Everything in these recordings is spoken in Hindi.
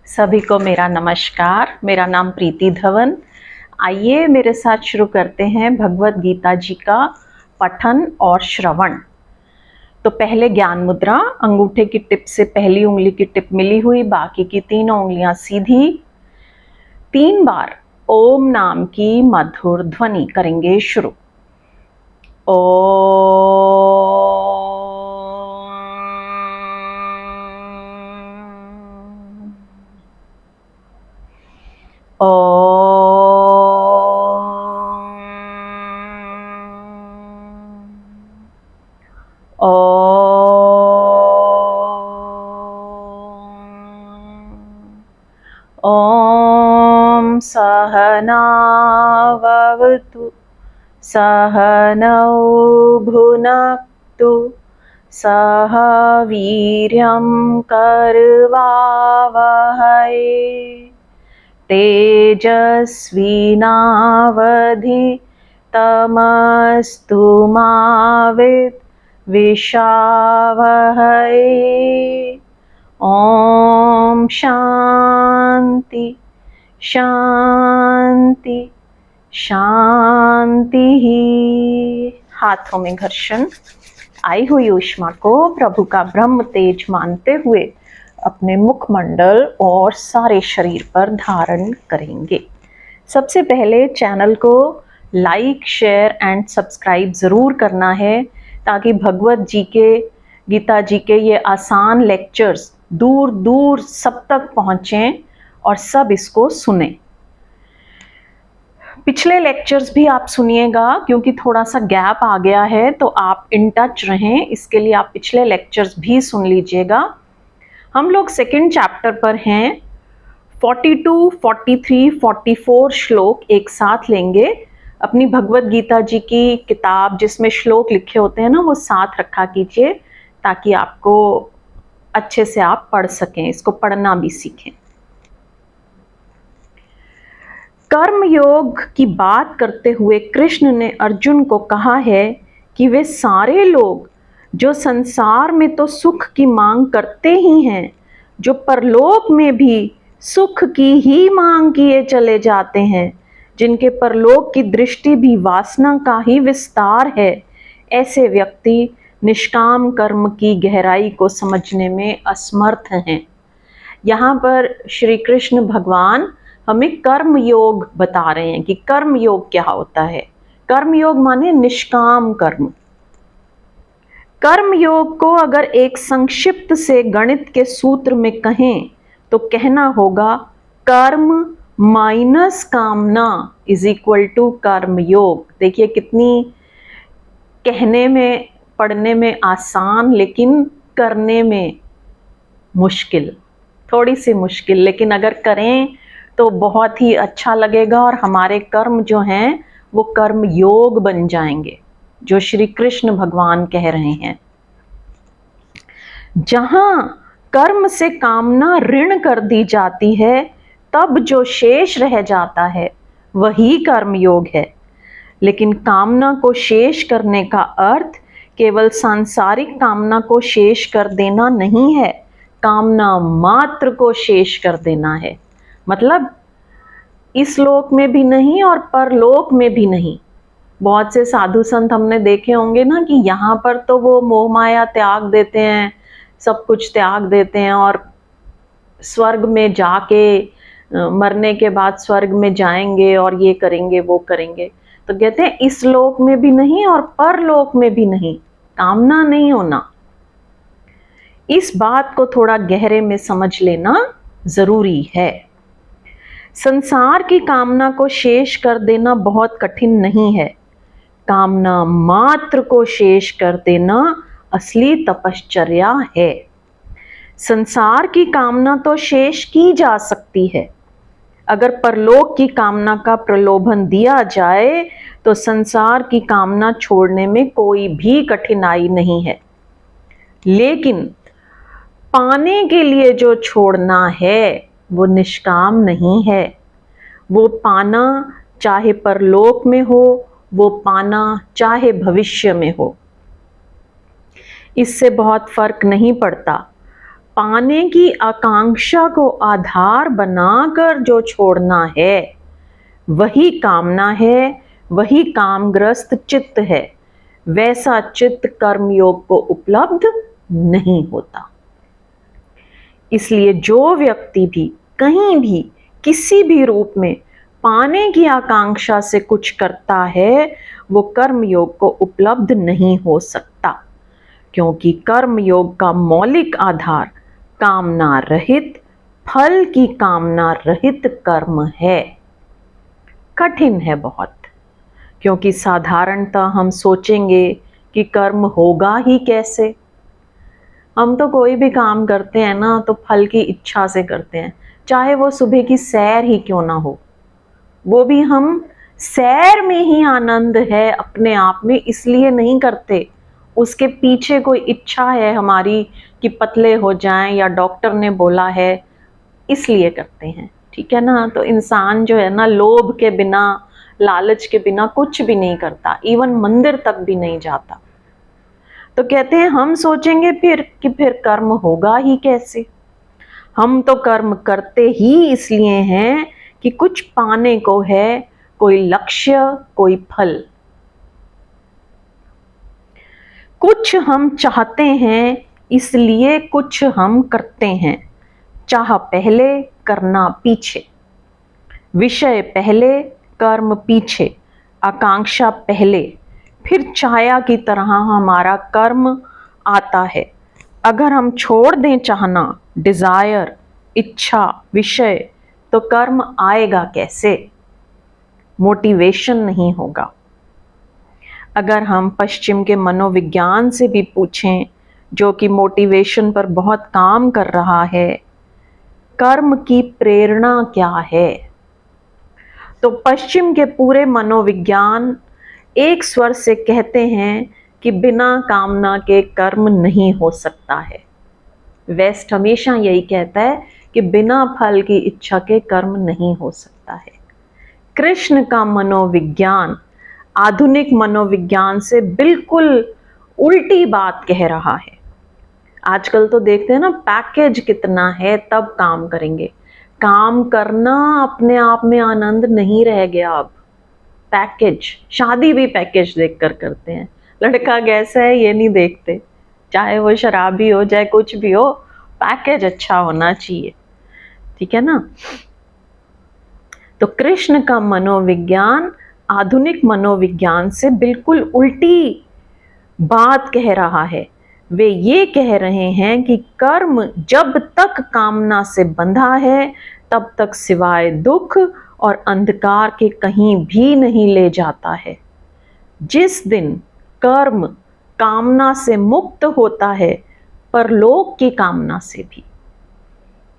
सभी को मेरा नमस्कार। मेरा नाम प्रीति धवन। आइए मेरे साथ शुरू करते हैं भगवत गीता जी का पठन और श्रवण। तो पहले ज्ञान मुद्रा, अंगूठे की टिप से पहली उंगली की टिप मिली हुई, बाकी की तीनों उंगलियां सीधी। 3 बार ओम नाम की मधुर ध्वनि करेंगे शुरू। ॐ सहनाववतु सहनौ भुनक्तु सह वीर्यं करवावहै तेजस्विनावधीतमस्तु मा विद्विषावहै। ओम शांति शांति शांति। हाथों में घर्षण, आई हुई ऊष्मा को प्रभु का ब्रह्म तेज मानते हुए अपने मुखमंडल और सारे शरीर पर धारण करेंगे। सबसे पहले चैनल को लाइक, शेयर एंड सब्सक्राइब ज़रूर करना है ताकि भगवत जी के, गीता जी के ये आसान लेक्चर्स दूर दूर सब तक पहुँचें और सब इसको सुने। पिछले लेक्चर्स भी आप सुनिएगा क्योंकि थोड़ा सा गैप आ गया है, तो आप इन टच रहें, इसके लिए आप पिछले लेक्चर्स भी सुन लीजिएगा। हम लोग सेकंड चैप्टर पर हैं। 42, 43, 44 श्लोक एक साथ लेंगे। अपनी भगवत गीता जी की किताब जिसमें श्लोक लिखे होते हैं ना, वो साथ रखा कीजिए ताकि आपको अच्छे से आप पढ़ सकें, इसको पढ़ना भी सीखें। कर्म योग की बात करते हुए कृष्ण ने अर्जुन को कहा है कि वे सारे लोग जो संसार में तो सुख की मांग करते ही हैं, जो परलोक में भी सुख की ही मांग किए चले जाते हैं, जिनके परलोक की दृष्टि भी वासना का ही विस्तार है, ऐसे व्यक्ति निष्काम कर्म की गहराई को समझने में असमर्थ हैं। यहाँ पर श्री कृष्ण भगवान हमें कर्म योग बता रहे हैं कि कर्म योग क्या होता है। कर्म योग माने निष्काम कर्म। कर्म योग को अगर एक संक्षिप्त से गणित के सूत्र में कहें तो कहना होगा कर्म माइनस कामना इज इक्वल टू कर्म योग। देखिए कितनी कहने में, पढ़ने में आसान, लेकिन करने में मुश्किल, थोड़ी सी मुश्किल, लेकिन अगर करें तो बहुत ही अच्छा लगेगा और हमारे कर्म जो हैं वो कर्म योग बन जाएंगे, जो श्री कृष्ण भगवान कह रहे हैं। जहां कर्म से कामना ऋण कर दी जाती है, तब जो शेष रह जाता है वही कर्म योग है। लेकिन कामना को शेष करने का अर्थ केवल सांसारिक कामना को शेष कर देना नहीं है, कामना मात्र को शेष कर देना है। मतलब इस लोक में भी नहीं और परलोक में भी नहीं। बहुत से साधु संत हमने देखे होंगे ना कि यहाँ पर तो वो मोह माया त्याग देते हैं, सब कुछ त्याग देते हैं और स्वर्ग में जाके मरने के बाद स्वर्ग में जाएंगे और ये करेंगे वो करेंगे। तो कहते हैं इस लोक में भी नहीं और परलोक में भी नहीं, कामना नहीं होना। इस बात को थोड़ा गहरे में समझ लेना जरूरी है। संसार की कामना को शेष कर देना बहुत कठिन नहीं है, कामना मात्र को शेष कर देना असली तपश्चर्या है। संसार की कामना तो शेष की जा सकती है। अगर परलोक की कामना का प्रलोभन दिया जाए तो संसार की कामना छोड़ने में कोई भी कठिनाई नहीं है। लेकिन पाने के लिए जो छोड़ना है वो निष्काम नहीं है। वो पाना चाहे परलोक में हो, वो पाना चाहे भविष्य में हो, इससे बहुत फर्क नहीं पड़ता। पाने की आकांक्षा को आधार बनाकर जो छोड़ना है वही कामना है, वही कामग्रस्त चित्त है। वैसा चित्त कर्मयोग को उपलब्ध नहीं होता। इसलिए जो व्यक्ति भी कहीं भी किसी भी रूप में पाने की आकांक्षा से कुछ करता है वो कर्मयोग को उपलब्ध नहीं हो सकता, क्योंकि कर्मयोग का मौलिक आधार कामना रहित, फल की कामना रहित कर्म है। कठिन है बहुत, क्योंकि साधारणतः हम सोचेंगे कि कर्म होगा ही कैसे। हम तो कोई भी काम करते हैं ना तो फल की इच्छा से करते हैं, चाहे वो सुबह की सैर ही क्यों ना हो। वो भी हम सैर में ही आनंद है अपने आप में इसलिए नहीं करते, उसके पीछे कोई इच्छा है हमारी कि पतले हो जाएं या डॉक्टर ने बोला है इसलिए करते हैं, ठीक है ना। तो इंसान जो है ना लोभ के बिना, लालच के बिना कुछ भी नहीं करता, इवन मंदिर तक भी नहीं जाता। तो कहते हैं हम सोचेंगे फिर कि फिर कर्म होगा ही कैसे। हम तो कर्म करते ही इसलिए हैं कि कुछ पाने को है, कोई लक्ष्य, कोई फल। कुछ हम चाहते हैं इसलिए कुछ हम करते हैं। चाह पहले, करना पीछे। विषय पहले, कर्म पीछे। आकांक्षा पहले, फिर छाया की तरह हमारा कर्म आता है। अगर हम छोड़ दें चाहना, डिजायर, इच्छा, विषय, तो कर्म आएगा कैसे? मोटिवेशन नहीं होगा। अगर हम पश्चिम के मनोविज्ञान से भी पूछें, जो कि मोटिवेशन पर बहुत काम कर रहा है, कर्म की प्रेरणा क्या है, तो पश्चिम के पूरे मनोविज्ञान एक स्वर से कहते हैं कि बिना कामना के कर्म नहीं हो सकता है। वेस्ट हमेशा यही कहता है कि बिना फल की इच्छा के कर्म नहीं हो सकता है। कृष्ण का मनोविज्ञान आधुनिक मनोविज्ञान से बिल्कुल उल्टी बात कह रहा है। आजकल तो देखते हैं ना पैकेज कितना है तब काम करेंगे। काम करना अपने आप में आनंद नहीं रह गया अब। पैकेज, शादी भी पैकेज देखकर करते हैं। लड़का कैसा है ये नहीं देखते, चाहे वो शराबी हो चाहे कुछ भी हो, पैकेज अच्छा होना चाहिए, ठीक है ना। तो कृष्ण का मनोविज्ञान आधुनिक मनोविज्ञान से बिल्कुल उल्टी बात कह रहा है। वे ये कह रहे हैं कि कर्म जब तक कामना से बंधा है तब तक सिवाय दुख और अंधकार के कहीं भी नहीं ले जाता है। जिस दिन कर्म कामना से मुक्त होता है, परलोक की कामना से भी,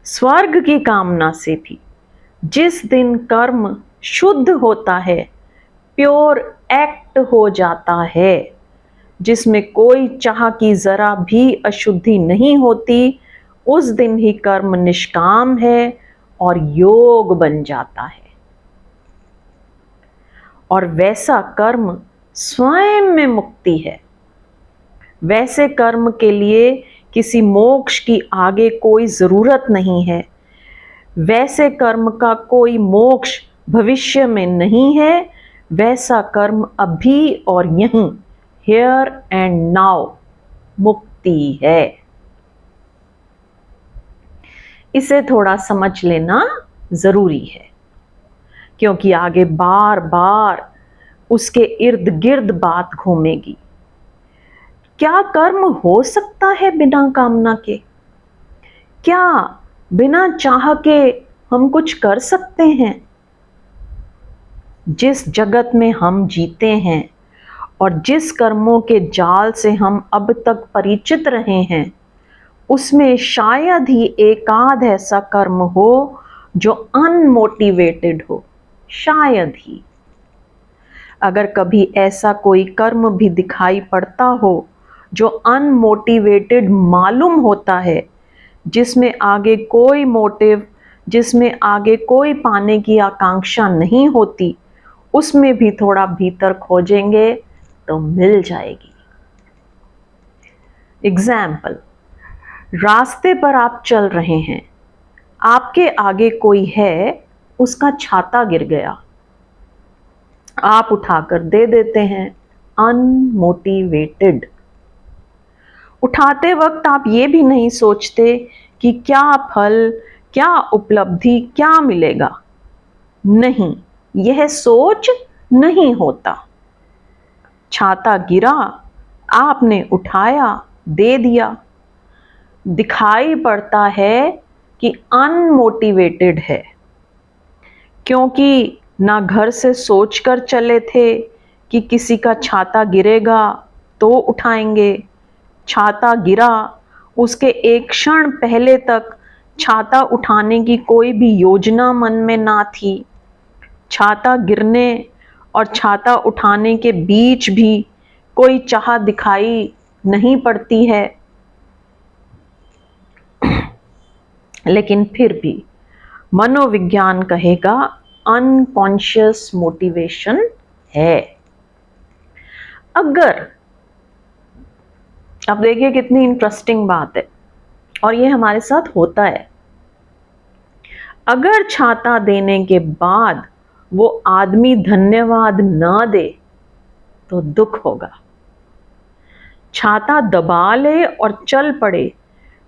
स्वर्ग की कामना से भी, जिस दिन कर्म शुद्ध होता है, प्योर एक्ट हो जाता है, जिसमें कोई चाह की जरा भी अशुद्धि नहीं होती, उस दिन ही कर्म निष्काम है और योग बन जाता है। और वैसा कर्म स्वयं में मुक्ति है। वैसे कर्म के लिए किसी मोक्ष की आगे कोई जरूरत नहीं है। वैसे कर्म का कोई मोक्ष भविष्य में नहीं है। वैसा कर्म अभी और यहीं, हियर एंड नाउ, मुक्ति है। इसे थोड़ा समझ लेना जरूरी है, क्योंकि आगे बार बार उसके इर्द गिर्द बात घूमेगी। क्या कर्म हो सकता है बिना कामना के? क्या बिना चाह के हम कुछ कर सकते हैं? जिस जगत में हम जीते हैं और जिस कर्मों के जाल से हम अब तक परिचित रहे हैं, उसमें शायद ही एकाध ऐसा कर्म हो जो अनमोटिवेटेड हो, शायद ही। अगर कभी ऐसा कोई कर्म भी दिखाई पड़ता हो जो अनमोटिवेटेड मालूम होता है, जिसमें आगे कोई मोटिव, जिसमें आगे कोई पाने की आकांक्षा नहीं होती, उसमें भी थोड़ा भीतर खोजेंगे तो मिल जाएगी। एग्जाम्पल, रास्ते पर आप चल रहे हैं, आपके आगे कोई है, उसका छाता गिर गया, आप उठाकर दे देते हैं, अनमोटिवेटेड। उठाते वक्त आप ये भी नहीं सोचते कि क्या फल, क्या उपलब्धि, क्या मिलेगा। नहीं, यह सोच नहीं होता। छाता गिरा, आपने उठाया, दे दिया। दिखाई पड़ता है कि अनमोटिवेटेड है, क्योंकि ना घर से सोचकर चले थे कि किसी का छाता गिरेगा तो उठाएंगे। छाता गिरा, उसके एक क्षण पहले तक छाता उठाने की कोई भी योजना मन में ना थी। छाता गिरने और छाता उठाने के बीच भी कोई चाह दिखाई नहीं पड़ती है। लेकिन फिर भी मनोविज्ञान कहेगा अनकॉन्शियस मोटिवेशन है। अगर, अब देखिए कितनी इंटरेस्टिंग बात है, और ये हमारे साथ होता है। अगर छाता देने के बाद वो आदमी धन्यवाद ना दे तो दुख होगा। छाता दबा ले और चल पड़े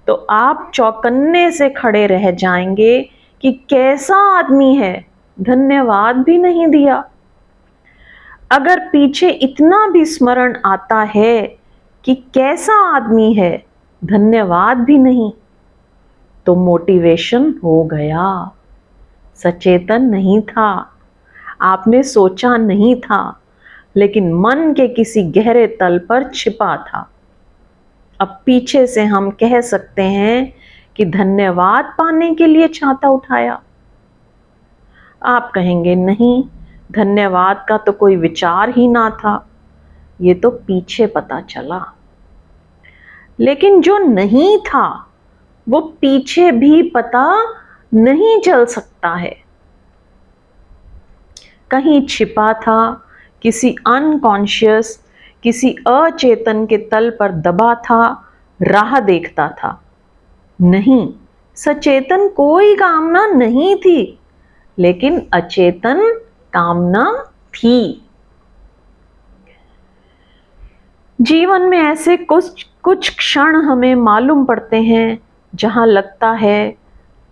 तो आप चौकन्ने से खड़े रह जाएंगे कि कैसा आदमी है, धन्यवाद भी नहीं दिया। अगर पीछे इतना भी स्मरण आता है कि कैसा आदमी है, धन्यवाद भी नहीं, तो मोटिवेशन हो गया। सचेतन नहीं था, आपने सोचा नहीं था, लेकिन मन के किसी गहरे तल पर छिपा था। अब पीछे से हम कह सकते हैं कि धन्यवाद पाने के लिए छाता उठाया। आप कहेंगे नहीं, धन्यवाद का तो कोई विचार ही ना था, ये तो पीछे पता चला। लेकिन जो नहीं था वो पीछे भी पता नहीं चल सकता है। कहीं छिपा था, किसी अनकॉन्शियस, किसी अचेतन के तल पर दबा था, राह देखता था। नहीं, सचेतन कोई कामना नहीं थी, लेकिन अचेतन कामना थी। जीवन में ऐसे कुछ क्षण हमें मालूम पड़ते हैं जहां लगता है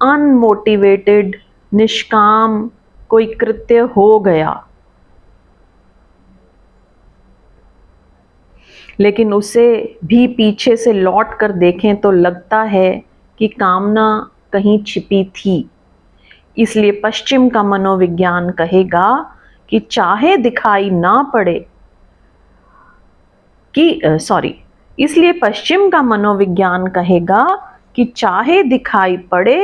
अनमोटिवेटेड, निष्काम कोई कृत्य हो गया, लेकिन उसे भी पीछे से लौट कर देखें तो लगता है कि कामना कहीं छिपी थी। इसलिए पश्चिम का मनोविज्ञान कहेगा कि चाहे दिखाई ना पड़े इसलिए पश्चिम का मनोविज्ञान कहेगा कि चाहे दिखाई पड़े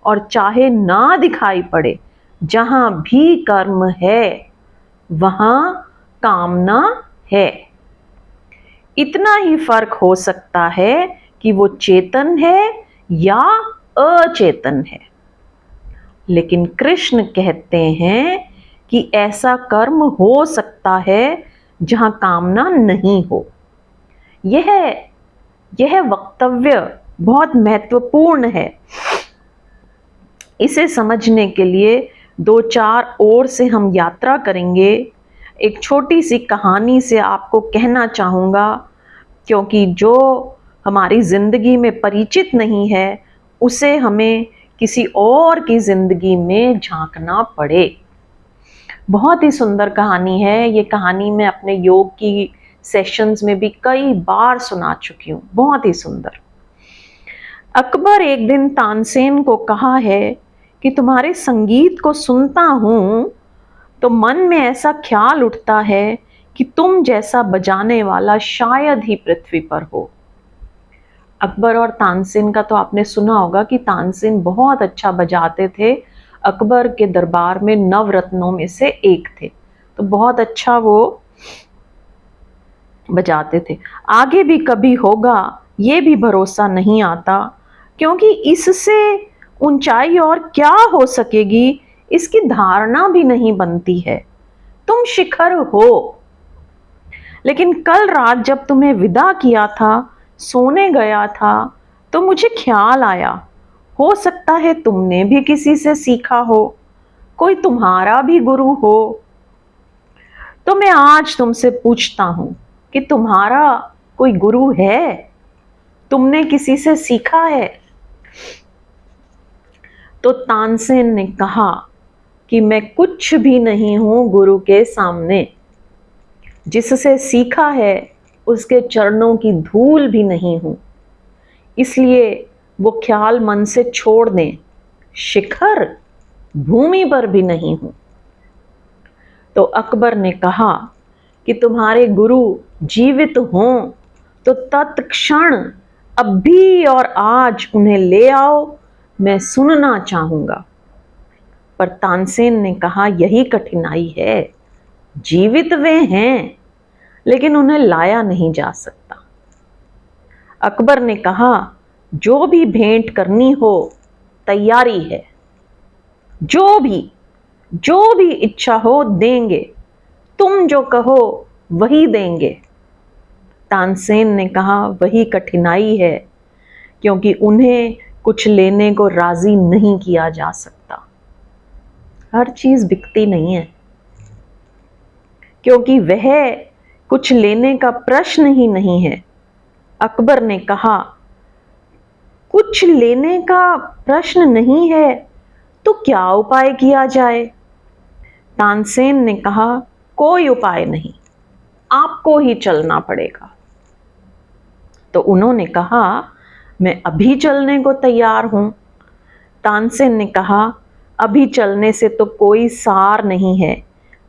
और चाहे ना दिखाई पड़े, जहां भी कर्म है वहां कामना है। इतना ही फर्क हो सकता है कि वो चेतन है या अचेतन है। लेकिन कृष्ण कहते हैं कि ऐसा कर्म हो सकता है जहां कामना नहीं हो। यह वक्तव्य बहुत महत्वपूर्ण है। इसे समझने के लिए दो चार ओर से हम यात्रा करेंगे। एक छोटी सी कहानी से आपको कहना चाहूँगा, क्योंकि जो हमारी ज़िंदगी में परिचित नहीं है उसे हमें किसी और की ज़िंदगी में झांकना पड़े। बहुत ही सुंदर कहानी है ये। कहानी मैं अपने योग की सेशंस में भी कई बार सुना चुकी हूँ। बहुत ही सुंदर। अकबर एक दिन तानसेन को कहा है कि तुम्हारे संगीत को सुनता हूँ तो मन में ऐसा ख्याल उठता है कि तुम जैसा बजाने वाला शायद ही पृथ्वी पर हो। अकबर और तानसेन का तो आपने सुना होगा कि तानसेन बहुत अच्छा बजाते थे। अकबर के दरबार में नवरत्नों में से एक थे, तो बहुत अच्छा वो बजाते थे। आगे भी कभी होगा ये भी भरोसा नहीं आता, क्योंकि इससे ऊंचाई और क्या हो सकेगी इसकी धारणा भी नहीं बनती है। तुम शिखर हो, लेकिन कल रात जब तुम्हें विदा किया था, सोने गया था, तो मुझे ख्याल आया, हो सकता है तुमने भी किसी से सीखा हो, कोई तुम्हारा भी गुरु हो। तो मैं आज तुमसे पूछता हूं कि तुम्हारा कोई गुरु है? तुमने किसी से सीखा है? तो तानसेन ने कहा कि मैं कुछ भी नहीं हूं गुरु के सामने। जिससे सीखा है उसके चरणों की धूल भी नहीं हूं, इसलिए वो ख्याल मन से छोड़ दें, शिखर भूमि पर भी नहीं हूं। तो अकबर ने कहा कि तुम्हारे गुरु जीवित हों तो तत्क्षण अभी और आज उन्हें ले आओ, मैं सुनना चाहूंगा। पर तानसेन ने कहा यही कठिनाई है, जीवित वे हैं लेकिन उन्हें लाया नहीं जा सकता। अकबर ने कहा जो भी भेंट करनी हो तैयारी है, जो भी इच्छा हो देंगे, तुम जो कहो वही देंगे। तानसेन ने कहा वही कठिनाई है, क्योंकि उन्हें कुछ लेने को राजी नहीं किया जा सकता। हर चीज बिकती नहीं है, क्योंकि वह कुछ लेने का प्रश्न ही नहीं है। अकबर ने कहा कुछ लेने का प्रश्न नहीं है तो क्या उपाय किया जाए? तानसेन ने कहा कोई उपाय नहीं, आपको ही चलना पड़ेगा। तो उन्होंने कहा मैं अभी चलने को तैयार हूं। तानसेन ने कहा अभी चलने से तो कोई सार नहीं है,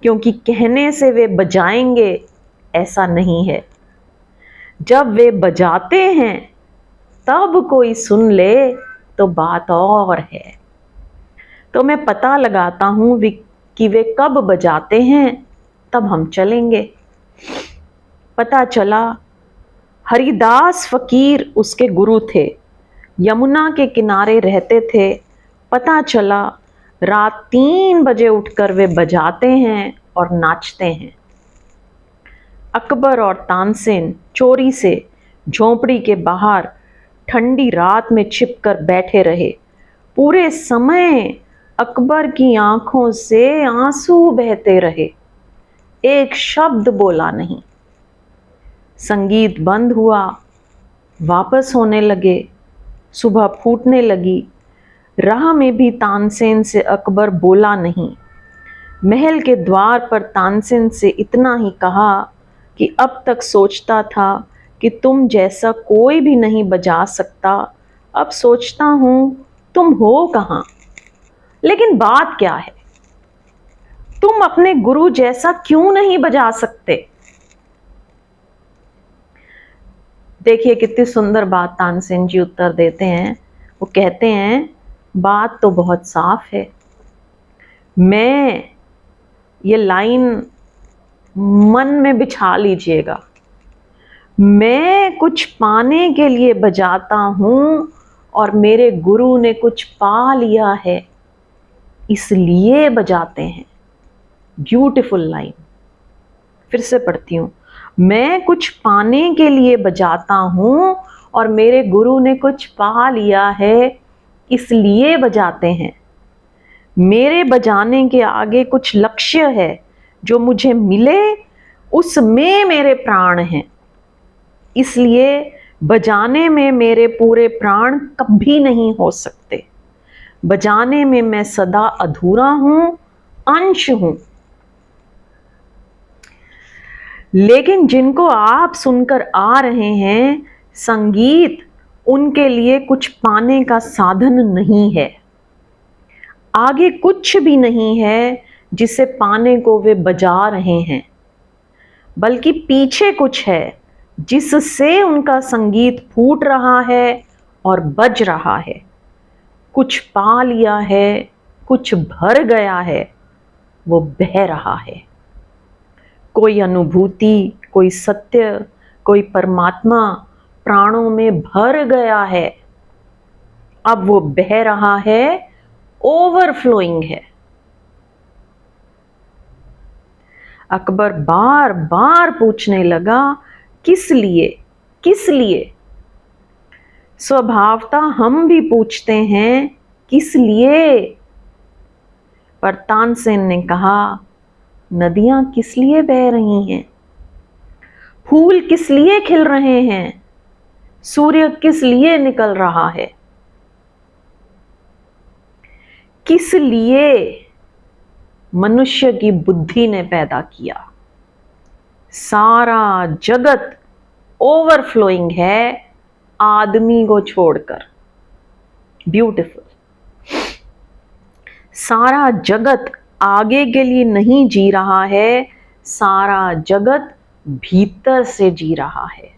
क्योंकि कहने से वे बजाएंगे ऐसा नहीं है। जब वे बजाते हैं तब कोई सुन ले तो बात और है। तो मैं पता लगाता हूं कि वे कब बजाते हैं, तब हम चलेंगे। पता चला हरिदास फकीर उसके गुरु थे, यमुना के किनारे रहते थे। पता चला रात 3 बजे उठकर वे बजाते हैं और नाचते हैं। अकबर और तानसेन चोरी से झोंपड़ी के बाहर ठंडी रात में छिपकर बैठे रहे। पूरे समय अकबर की आंखों से आंसू बहते रहे, एक शब्द बोला नहीं। संगीत बंद हुआ, वापस होने लगे, सुबह फूटने लगी। राह में भी तानसेन से अकबर बोला नहीं। महल के द्वार पर तानसेन से इतना ही कहा कि अब तक सोचता था कि तुम जैसा कोई भी नहीं बजा सकता, अब सोचता हूं तुम हो कहां। लेकिन बात क्या है, तुम अपने गुरु जैसा क्यों नहीं बजा सकते? देखिए कितनी सुंदर बात तानसेन जी उत्तर देते हैं। वो कहते हैं बात तो बहुत साफ है, मैं ये लाइन मन में बिछा लीजिएगा, मैं कुछ पाने के लिए बजाता हूं और मेरे गुरु ने कुछ पा लिया है इसलिए बजाते हैं। ब्यूटीफुल लाइन, फिर से पढ़ती हूं। मैं कुछ पाने के लिए बजाता हूं और मेरे गुरु ने कुछ पा लिया है इसलिए बजाते हैं। मेरे बजाने के आगे कुछ लक्ष्य है, जो मुझे मिले उसमें मेरे प्राण हैं, इसलिए बजाने में मेरे पूरे प्राण कभी नहीं हो सकते। बजाने में मैं सदा अधूरा हूं, अंश हूं। लेकिन जिनको आप सुनकर आ रहे हैं, संगीत उनके लिए कुछ पाने का साधन नहीं है। आगे कुछ भी नहीं है जिसे पाने को वे बजा रहे हैं, बल्कि पीछे कुछ है जिससे उनका संगीत फूट रहा है और बज रहा है। कुछ पा लिया है, कुछ भर गया है, वो बह रहा है। कोई अनुभूति, कोई सत्य, कोई परमात्मा प्राणों में भर गया है, अब वो बह रहा है, ओवरफ्लोइंग है। अकबर बार बार पूछने लगा किस लिए, किस लिए? स्वभावतः हम भी पूछते हैं किस लिए, पर तानसेन ने कहा नदियां किस लिए बह रही हैं, फूल किस लिए खिल रहे हैं, सूर्य किस लिए निकल रहा है, किस लिए मनुष्य की बुद्धि ने पैदा किया। सारा जगत ओवरफ्लोइंग है आदमी को छोड़कर। ब्यूटीफुल। सारा जगत आगे के लिए नहीं जी रहा है, सारा जगत भीतर से जी रहा है।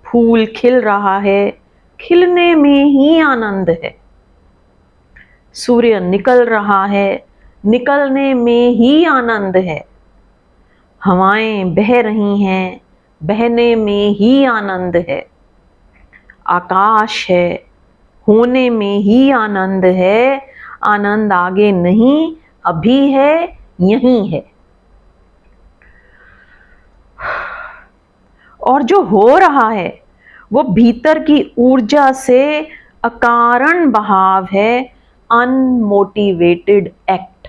फूल खिल रहा है, खिलने में ही आनंद है। सूर्य निकल रहा है, निकलने में ही आनंद है। हवाएं बह रही हैं, बहने में ही आनंद है। आकाश है, होने में ही आनंद है। आनंद आगे नहीं, अभी है, यहीं है। और जो हो रहा है वो भीतर की ऊर्जा से अकारण बहाव है, अनमोटिवेटेड एक्ट,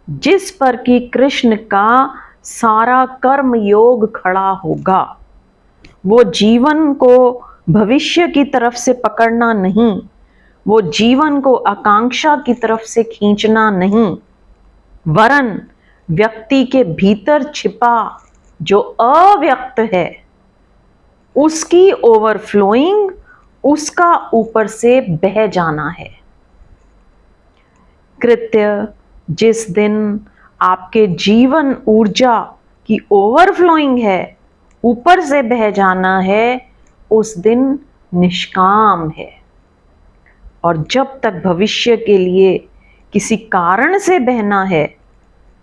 जिस पर कि कृष्ण का सारा कर्म योग खड़ा होगा। वो जीवन को भविष्य की तरफ से पकड़ना नहीं, वो जीवन को आकांक्षा की तरफ से खींचना नहीं, वरन व्यक्ति के भीतर छिपा जो अव्यक्त है उसकी ओवरफ्लोइंग, उसका ऊपर से बह जाना है। कृत्य जिस दिन आपके जीवन ऊर्जा की ओवरफ्लोइंग है, ऊपर से बह जाना है, उस दिन निष्काम है। और जब तक भविष्य के लिए किसी कारण से बहना है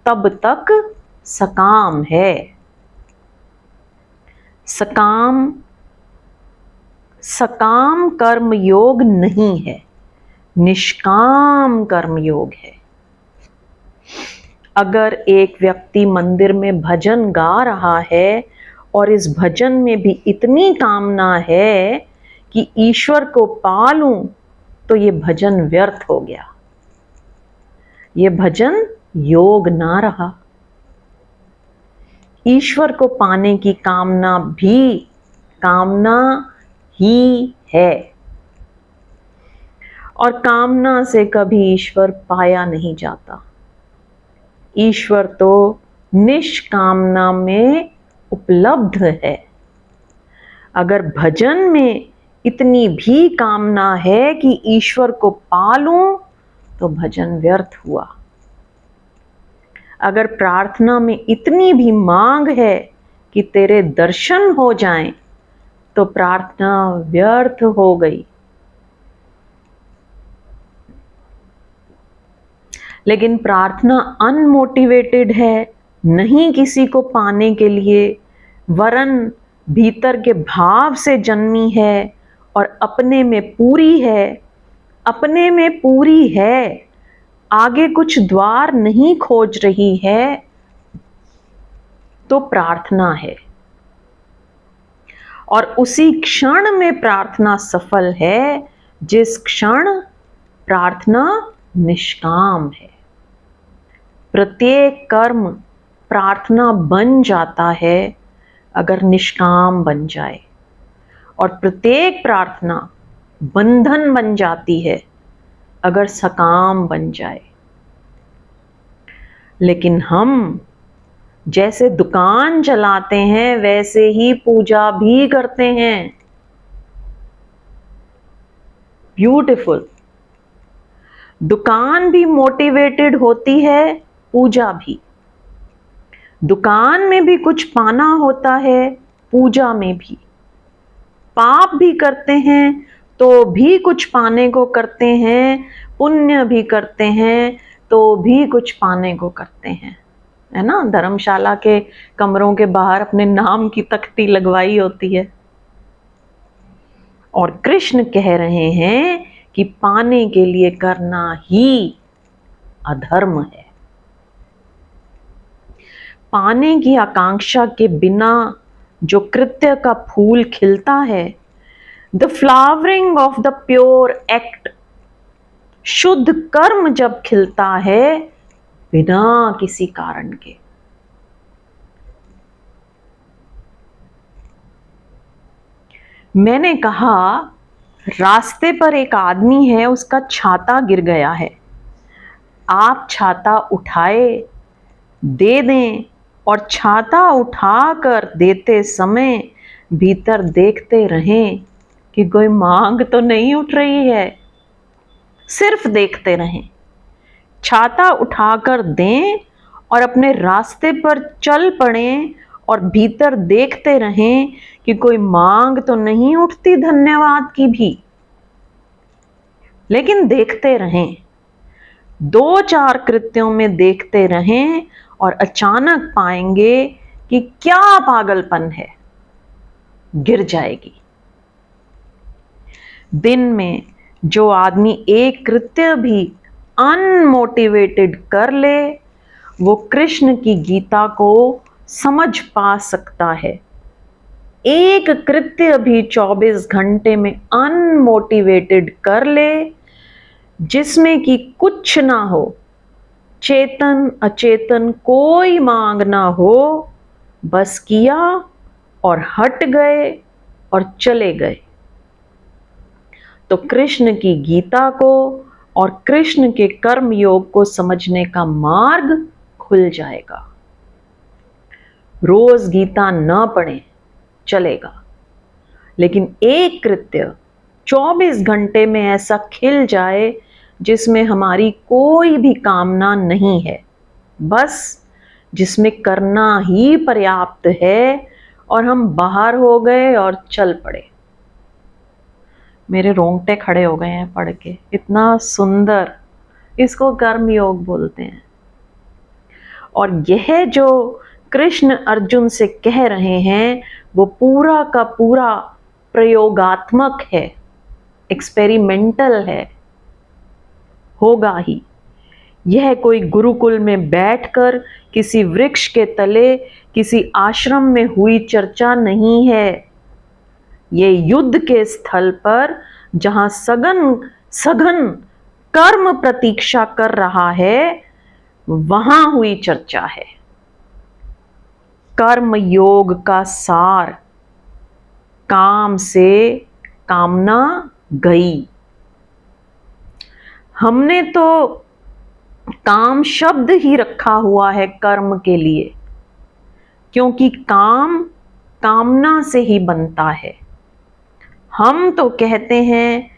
तब तक सकाम है। सकाम कर्म योग नहीं है, निष्काम कर्म योग है। अगर एक व्यक्ति मंदिर में भजन गा रहा है और इस भजन में भी इतनी कामना है कि ईश्वर को पा लूं, तो ये भजन व्यर्थ हो गया, ये भजन योग ना रहा। ईश्वर को पाने की कामना भी कामना ही है, और कामना से कभी ईश्वर पाया नहीं जाता। ईश्वर तो निष्कामना में उपलब्ध है। अगर भजन में इतनी भी कामना है कि ईश्वर को पा लूं, तो भजन व्यर्थ हुआ। अगर प्रार्थना में इतनी भी मांग है कि तेरे दर्शन हो जाएं, तो प्रार्थना व्यर्थ हो गई। लेकिन प्रार्थना अनमोटिवेटेड है, नहीं किसी को पाने के लिए, वरन भीतर के भाव से जन्मी है और अपने में पूरी है। अपने में पूरी है, आगे कुछ द्वार नहीं खोज रही है, तो प्रार्थना है। और उसी क्षण में प्रार्थना सफल है जिस क्षण प्रार्थना निष्काम है। प्रत्येक कर्म प्रार्थना बन जाता है अगर निष्काम बन जाए, और प्रत्येक प्रार्थना बंधन बन जाती है अगर सकाम बन जाए। लेकिन हम जैसे दुकान चलाते हैं वैसे ही पूजा भी करते हैं। ब्यूटीफुल। दुकान भी मोटिवेटेड होती है, पूजा भी। दुकान में भी कुछ पाना होता है, पूजा में भी। पाप भी करते हैं तो भी कुछ पाने को करते हैं, पुण्य भी करते हैं तो भी कुछ पाने को करते हैं, है ना। धर्मशाला के कमरों के बाहर अपने नाम की तख्ती लगवाई होती है। और कृष्ण कह रहे हैं कि पाने के लिए करना ही अधर्म है। पाने की आकांक्षा के बिना जो कृत्य का फूल खिलता है, the flowering of the pure act, शुद्ध कर्म जब खिलता है बिना किसी कारण के। मैंने कहा, रास्ते पर एक आदमी है, उसका छाता गिर गया है। आप छाता उठाए दे दें और छाता उठाकर देते समय भीतर देखते रहें कि कोई मांग तो नहीं उठ रही है। सिर्फ देखते रहें, छाता उठाकर दें और अपने रास्ते पर चल पड़ें और भीतर देखते रहें कि कोई मांग तो नहीं उठती धन्यवाद की भी। लेकिन देखते रहें, 2-4 कृत्यों में देखते रहें और अचानक पाएंगे कि क्या पागलपन है, गिर जाएगी। दिन में जो आदमी एक कृत्य भी अनमोटिवेटेड कर ले, वो कृष्ण की गीता को समझ पा सकता है। एक कृत्य भी 24 घंटे में अनमोटिवेटेड कर ले, जिसमें कि कुछ ना हो, चेतन अचेतन कोई मांग ना हो, बस किया और हट गए और चले गए, तो कृष्ण की गीता को और कृष्ण के कर्म योग को समझने का मार्ग खुल जाएगा। रोज गीता न पढ़ें चलेगा, लेकिन एक कृत्य 24 घंटे में ऐसा खिल जाए जिसमें हमारी कोई भी कामना नहीं है, बस जिसमें करना ही पर्याप्त है, और हम बाहर हो गए और चल पड़े। मेरे रोंगटे खड़े हो गए हैं पढ़ के, इतना सुंदर। इसको कर्म योग बोलते हैं। और यह जो कृष्ण अर्जुन से कह रहे हैं वो पूरा का पूरा प्रयोगात्मक है, एक्सपेरिमेंटल है, होगा ही। यह कोई गुरुकुल में बैठकर किसी वृक्ष के तले किसी आश्रम में हुई चर्चा नहीं है। ये युद्ध के स्थल पर जहां सघन कर्म प्रतीक्षा कर रहा है, वहां हुई चर्चा है। कर्म योग का सार, काम से कामना गई। हमने तो काम शब्द ही रखा हुआ है कर्म के लिए, क्योंकि काम कामना से ही बनता है। हम तो कहते हैं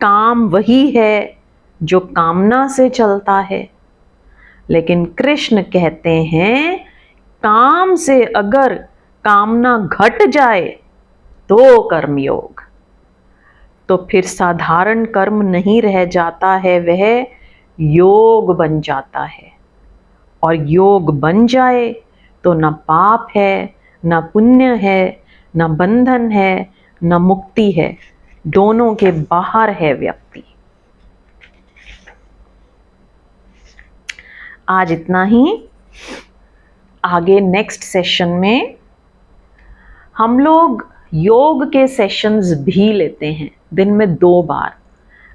काम वही है जो कामना से चलता है, लेकिन कृष्ण कहते हैं काम से अगर कामना घट जाए तो कर्मयोग। तो फिर साधारण कर्म नहीं रह जाता है, वह योग बन जाता है। और योग बन जाए तो न पाप है, न पुण्य है, न बंधन है, न मुक्ति है, दोनों के बाहर है व्यक्ति। आज इतना ही। आगे नेक्स्ट सेशन में हम लोग योग के सेशंस भी लेते हैं, दिन में 2 बार।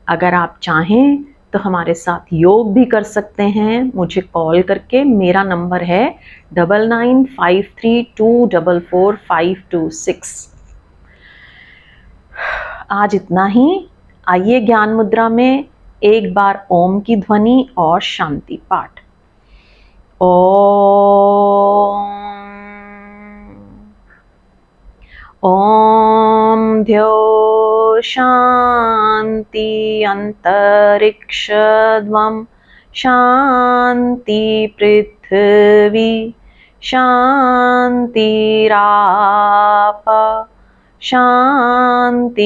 अगर आप चाहें तो हमारे साथ योग भी कर सकते हैं, मुझे कॉल करके। मेरा नंबर है 9953244526। आज इतना ही। आइए ज्ञान मुद्रा में एक बार ओम की ध्वनि और शांति पाठ। ओम द्यो शांति अंतरिक्षध्वं शांति पृथ्वी शांतिराप शांतिरोषधया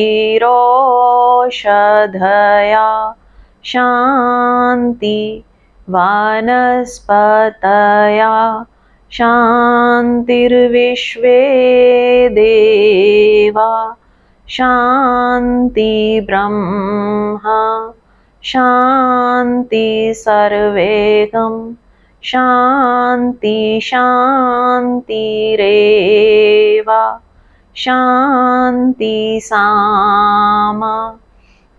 शांति वनस्पतया शांतिर्विश्वे देवा शांति ब्रह्मा शांति सर्वेगम शांति शांतिरेव, शांति सामा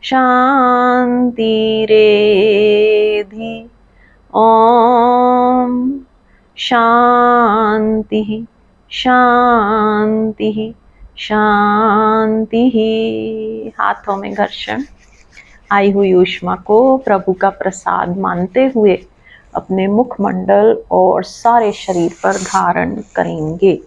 शांतिरेधि। ओम शांति शांति शांति। हाथों में घर्षण, आई हुई ऊष्मा को प्रभु का प्रसाद मानते हुए अपने मुखमंडल और सारे शरीर पर धारण करेंगे।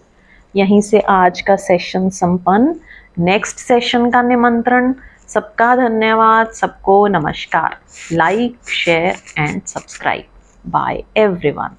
यहीं से आज का सेशन संपन्न। नेक्स्ट सेशन का निमंत्रण। सबका धन्यवाद, सबको नमस्कार। Like, share and subscribe. Bye everyone.